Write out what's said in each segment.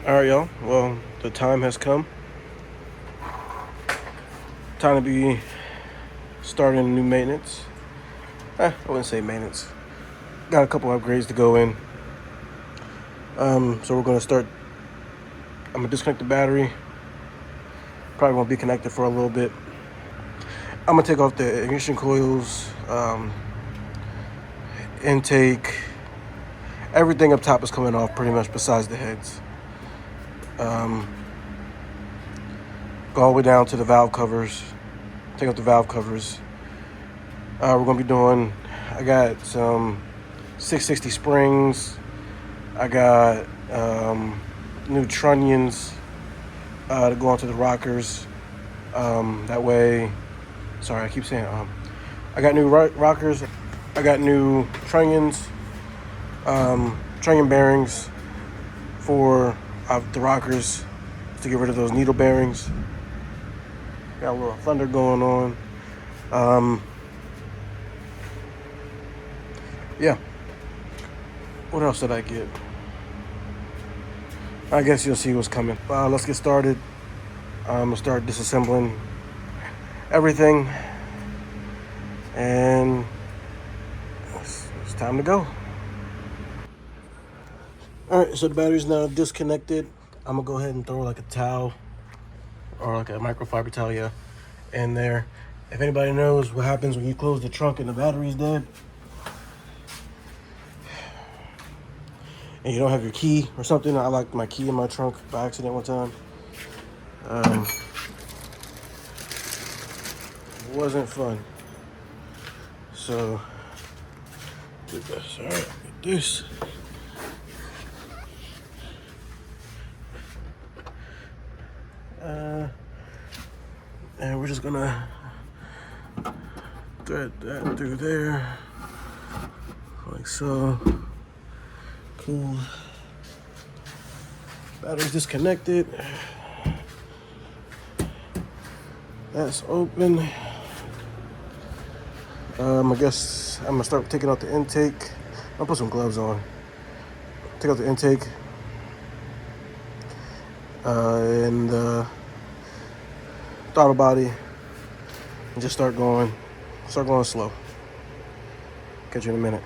All right, y'all. Well, the time has come. Time to be starting new maintenance. I wouldn't say maintenance. Got a couple upgrades to go in. So we're gonna start. I'm gonna disconnect the battery. Probably won't be connected for a little bit. I'm gonna take off the ignition coils, intake. Everything up top is coming off pretty much besides the heads. Go all the way down to the valve covers. Take out the valve covers. We're gonna be doing. I got some 660 springs. I got new trunnions to go onto the rockers. That way, sorry, I keep saying I got new rockers. I got new trunnions, trunnion bearings for the rockers to get rid of those needle bearings. Got a little thunder going on. Yeah. What else did I get? I guess you'll see what's coming. Let's get started. I'm gonna start disassembling everything, and it's time to go. All right, so the battery's now disconnected. I'm gonna go ahead and throw like a towel or like a microfiber towel, in there. If anybody knows what happens when you close the trunk and the battery's dead, and you don't have your key or something. I locked my key in my trunk by accident one time. It wasn't fun. So, do this. All right, get this. And we're just gonna thread that through there, like so. Cool. Battery's disconnected. That's open. I guess I'm gonna start taking out the intake. I'll put some gloves on. Take out the intake and the throttle body, and just start going slow. Catch you in a minute.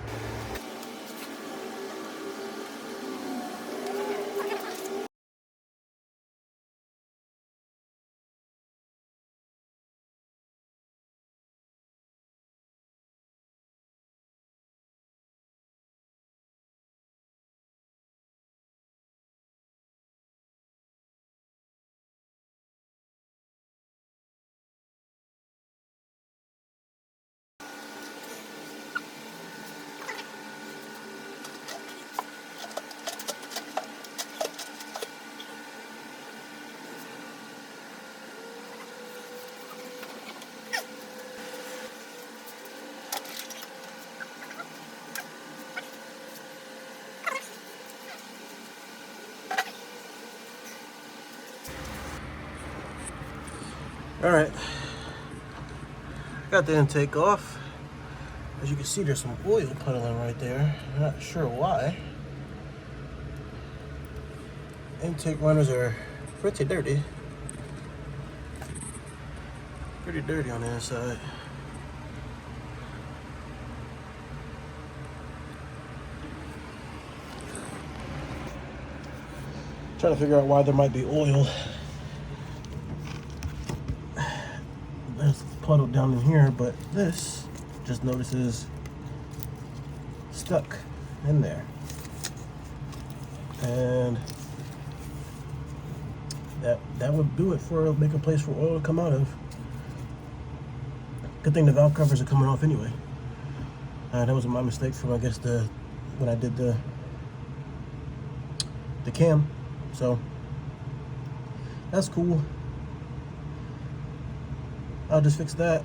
All right, got the intake off. As you can see, there's some oil puddling right there. I'm not sure why. Intake runners are pretty dirty. Pretty dirty on the inside. Trying to figure out why there might be oil. There's puddle down in here, but this just notices stuck in there. And that would do it for make a place for oil to come out of. Good thing the valve covers are coming off anyway. That was my mistake from, I guess, when I did the cam. So that's cool. I'll just fix that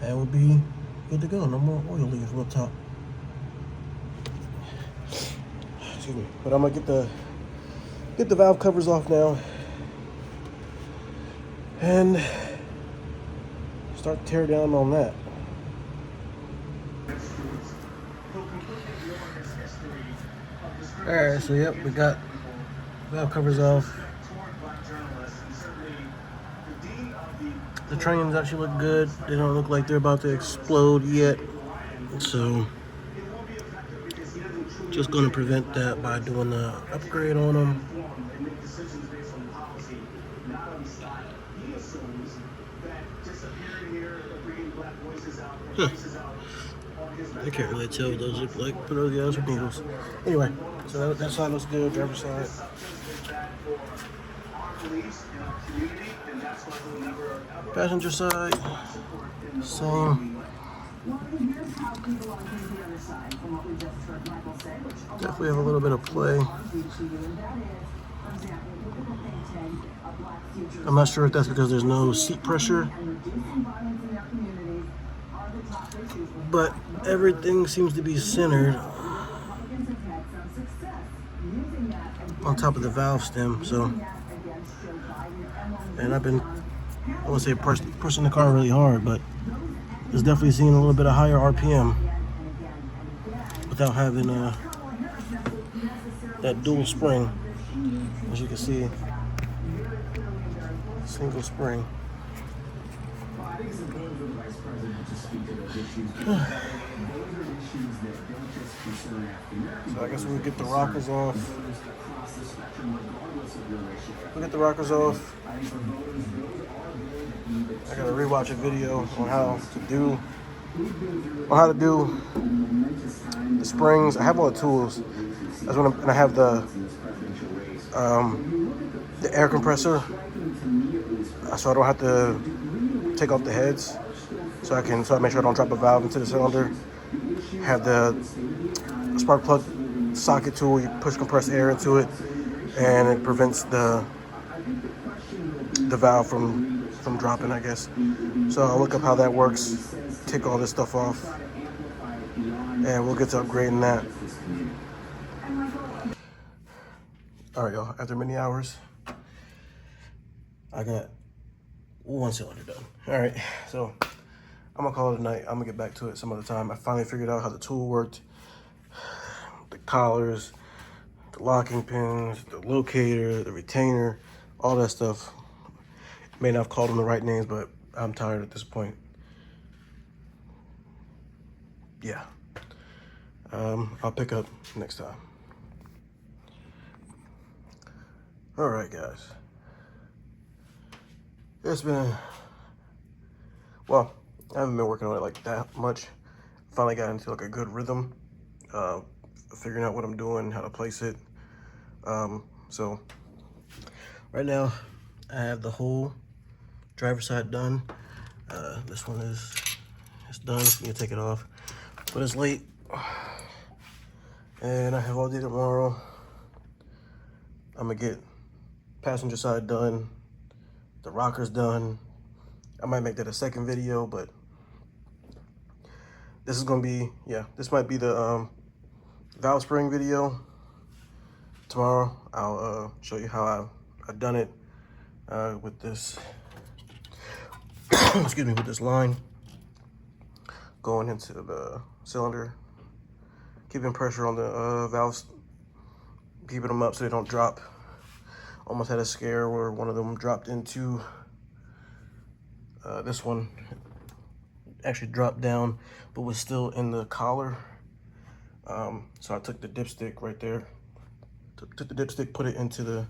and we'll be good to go. No more oil leaks real top. Excuse me. But I'm gonna get the valve covers off now and start tear down on that. All right, so yep, we got valve covers off. The trains actually look good. They don't look like they're about to explode yet. So just gonna prevent that by doing the upgrade on them. Huh. I can't really tell what those look like, but those guys are needles. Anyway, so that side looks good, driver's side. Passenger side, same. Definitely have a little bit of play. I'm not sure if that's because there's no seat pressure, but everything seems to be centered on top of the valve stem. So, and I've been, I won't say pushing the car really hard, but it's definitely seeing a little bit of higher RPM without having that dual spring. As you can see, single spring. So I guess we'll get the rockers off. We'll get the rockers off. I gotta rewatch a video on how to do the springs. I have all the tools. And I have the air compressor, so I don't have to take off the heads. So I make sure I don't drop a valve into the cylinder. Have the spark plug socket tool. You push compressed air into it, and it prevents the valve from dropping, I guess. So I'll look up how that works. Take all this stuff off, and we'll get to upgrading that. All right, y'all. After many hours, I got one cylinder done. All right, so I'm gonna call it a night. I'm gonna get back to it some other time. I finally figured out how the tool worked. The collars, the locking pins, the locator, the retainer, all that stuff. May not have called them the right names, but I'm tired at this point. Yeah. I'll pick up next time. All right, guys. It's been, well, I haven't been working on it like that much. Finally got into like a good rhythm, figuring out what I'm doing, how to place it. So right now I have the whole driver's side done. This one is done. You can take it off, but it's late, and I have all day tomorrow. I'm gonna get passenger side done, the rockers done. I might make that a second video, but this is gonna be, this might be the valve spring video. Tomorrow I'll show you how I've done it with this excuse me, with this line going into the cylinder, keeping pressure on the valves, keeping them up so they don't drop. Almost had a scare where one of them dropped into this one, actually dropped down but was still in the collar. So I took the dipstick right there, took the dipstick, put it into the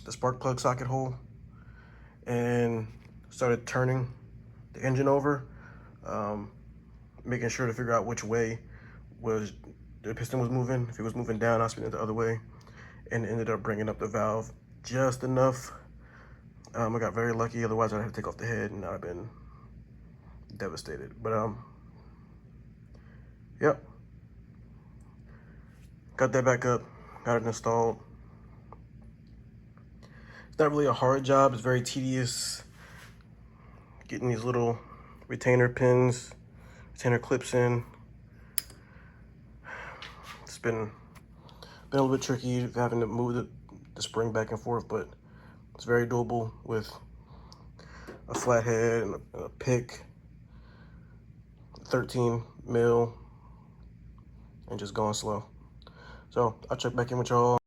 spark plug socket hole, and started turning the engine over, making sure to figure out which way the piston was moving. If it was moving down, I was spinning it the other way, and ended up bringing up the valve just enough. I got very lucky, otherwise I'd have to take off the head and I'd been devastated. But yep, got that back up, got it installed. It's not really a hard job, it's very tedious getting these little retainer pins, retainer clips in. It's been a little bit tricky having to move the spring back and forth, but it's very doable with a flathead and a pick, 13 mil and just going slow. So I'll check back in with y'all.